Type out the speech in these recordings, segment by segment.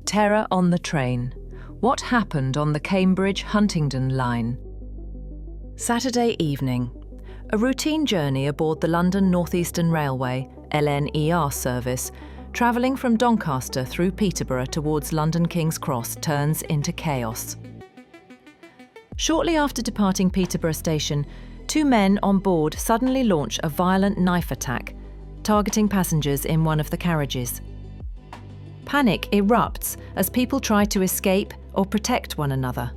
Terror on the train. What happened on the Cambridge-Huntingdon line? Saturday evening. A routine journey aboard the London North Eastern Railway, LNER service, travelling from Doncaster through Peterborough towards London King's Cross turns into chaos. Shortly after departing Peterborough station, two men on board suddenly launch a violent knife attack, targeting passengers in one of the carriages. Panic erupts as people try to escape or protect one another.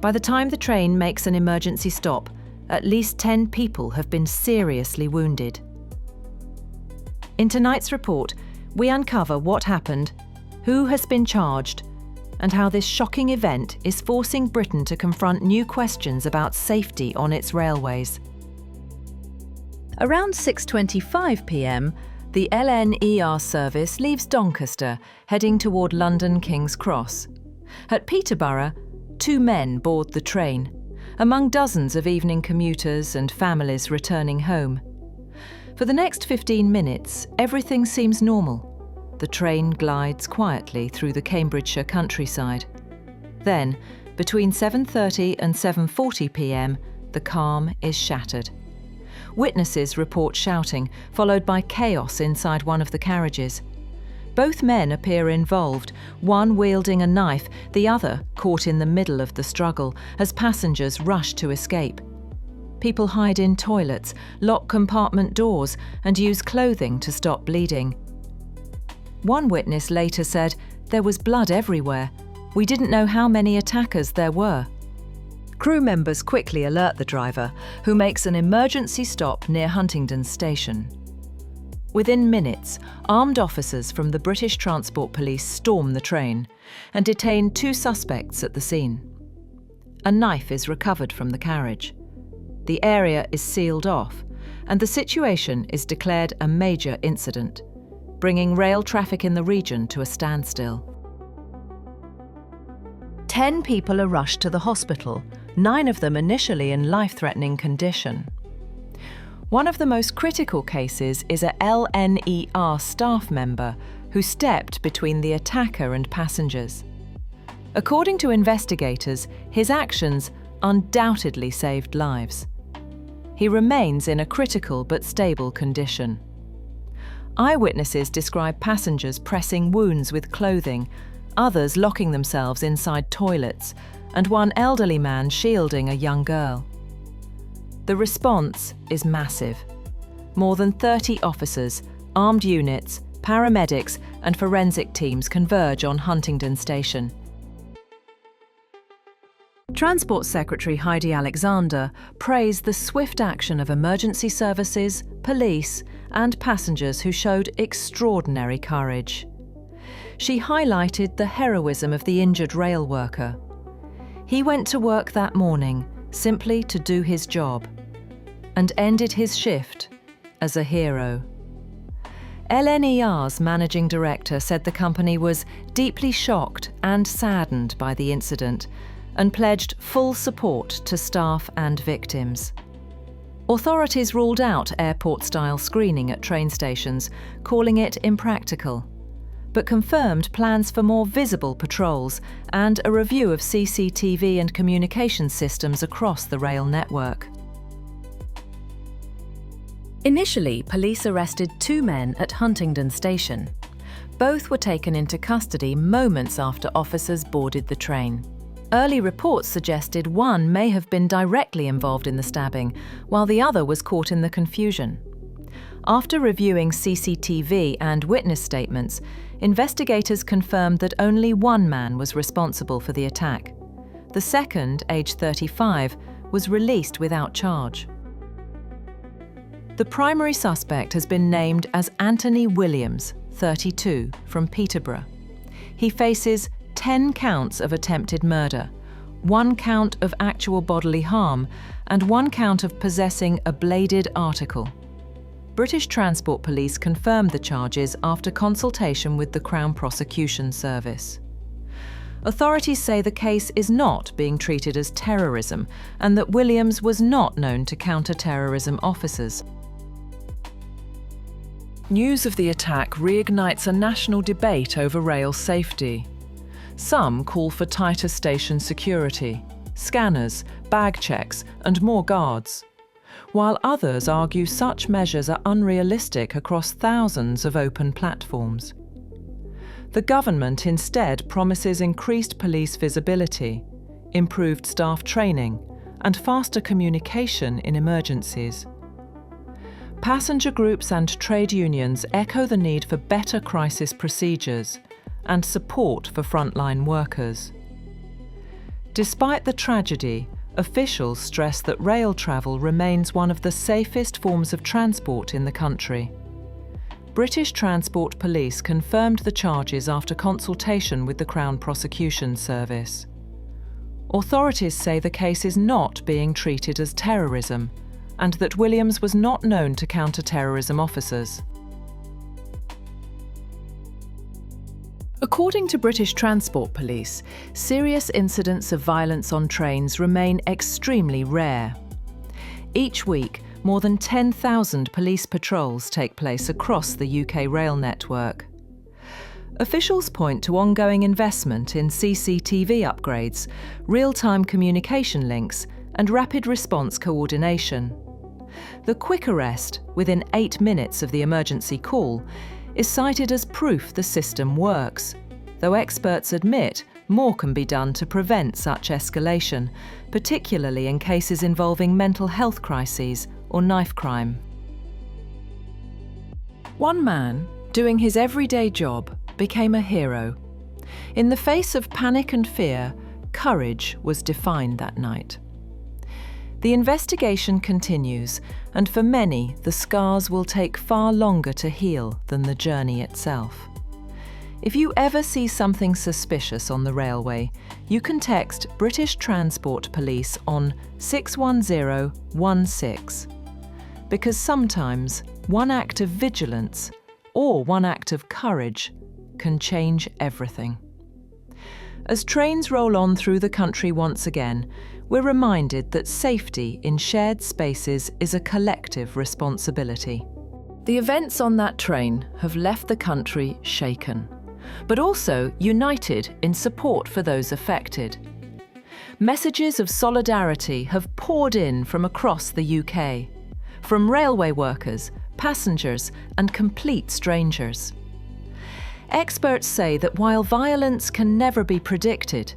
By the time the train makes an emergency stop, at least 10 people have been seriously wounded. In tonight's report, we uncover what happened, who has been charged, and how this shocking event is forcing Britain to confront new questions about safety on its railways. Around 6:25 p.m, the LNER service leaves Doncaster, heading toward London King's Cross. At Peterborough, two men board the train, among dozens of evening commuters and families returning home. For the next 15 minutes, everything seems normal. The train glides quietly through the Cambridgeshire countryside. Then, between 7:30 and 7:40 p.m, the calm is shattered. Witnesses report shouting, followed by chaos inside one of the carriages. Both men appear involved, one wielding a knife, the other caught in the middle of the struggle as passengers rush to escape. People hide in toilets, lock compartment doors, and use clothing to stop bleeding. One witness later said, "There was blood everywhere. We didn't know how many attackers there were." Crew members quickly alert the driver, who makes an emergency stop near Huntingdon station. Within minutes, armed officers from the British Transport Police storm the train and detain two suspects at the scene. A knife is recovered from the carriage. The area is sealed off, and the situation is declared a major incident, bringing rail traffic in the region to a standstill. 10 people are rushed to the hospital, 9 of them initially in life-threatening condition. One of the most critical cases is a LNER staff member who stepped between the attacker and passengers. According to investigators, his actions undoubtedly saved lives. He remains in a critical but stable condition. Eyewitnesses describe passengers pressing wounds with clothing, others locking themselves inside toilets, and one elderly man shielding a young girl. The response is massive. More than 30 officers, armed units, paramedics, and forensic teams converge on Huntingdon station. Transport Secretary Heidi Alexander praised the swift action of emergency services, police, and passengers who showed extraordinary courage. She highlighted the heroism of the injured rail worker. He went to work that morning simply to do his job, and ended his shift as a hero. LNER's managing director said the company was deeply shocked and saddened by the incident and pledged full support to staff and victims. Authorities ruled out airport-style screening at train stations, calling it impractical, but confirmed plans for more visible patrols and a review of CCTV and communication systems across the rail network. Initially, police arrested 2 men at Huntingdon station. Both were taken into custody moments after officers boarded the train. Early reports suggested one may have been directly involved in the stabbing, while the other was caught in the confusion. After reviewing CCTV and witness statements, investigators confirmed that only one man was responsible for the attack. The second, aged 35, was released without charge. The primary suspect has been named as Anthony Williams, 32, from Peterborough. He faces 10 counts of attempted murder, 1 count of actual bodily harm, and 1 count of possessing a bladed article. British Transport Police confirmed the charges after consultation with the Crown Prosecution Service. Authorities say the case is not being treated as terrorism and that Williams was not known to counter-terrorism officers. News of the attack reignites a national debate over rail safety. Some call for tighter station security, scanners, bag checks, and more guards, while others argue such measures are unrealistic across thousands of open platforms. The government instead promises increased police visibility, improved staff training, and faster communication in emergencies. Passenger groups and trade unions echo the need for better crisis procedures and support for frontline workers. Despite the tragedy, officials stress that rail travel remains one of the safest forms of transport in the country. British Transport Police confirmed the charges after consultation with the Crown Prosecution Service. Authorities say the case is not being treated as terrorism, and that Williams was not known to counter-terrorism officers. According to British Transport Police, serious incidents of violence on trains remain extremely rare. Each week, more than 10,000 police patrols take place across the UK rail network. Officials point to ongoing investment in CCTV upgrades, real-time communication links, and rapid response coordination. The quick arrest, within 8 minutes of the emergency call, is cited as proof the system works, though experts admit more can be done to prevent such escalation, particularly in cases involving mental health crises or knife crime. One man, doing his everyday job, became a hero. In the face of panic and fear, courage was defined that night. The investigation continues, and for many, the scars will take far longer to heal than the journey itself. If you ever see something suspicious on the railway, you can text British Transport Police on 61016. Because sometimes one act of vigilance or one act of courage can change everything. As trains roll on through the country once again, we're reminded that safety in shared spaces is a collective responsibility. The events on that train have left the country shaken, but also united in support for those affected. Messages of solidarity have poured in from across the UK, from railway workers, passengers, and complete strangers. Experts say that while violence can never be predicted,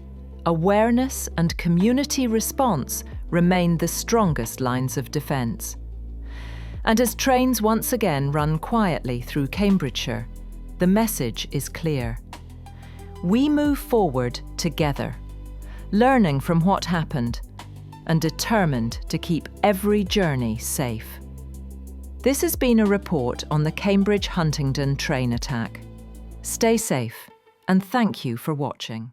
awareness and community response remain the strongest lines of defence. And as trains once again run quietly through Cambridgeshire, the message is clear. We move forward together, learning from what happened and determined to keep every journey safe. This has been a report on the Cambridge-Huntingdon train attack. Stay safe, and thank you for watching.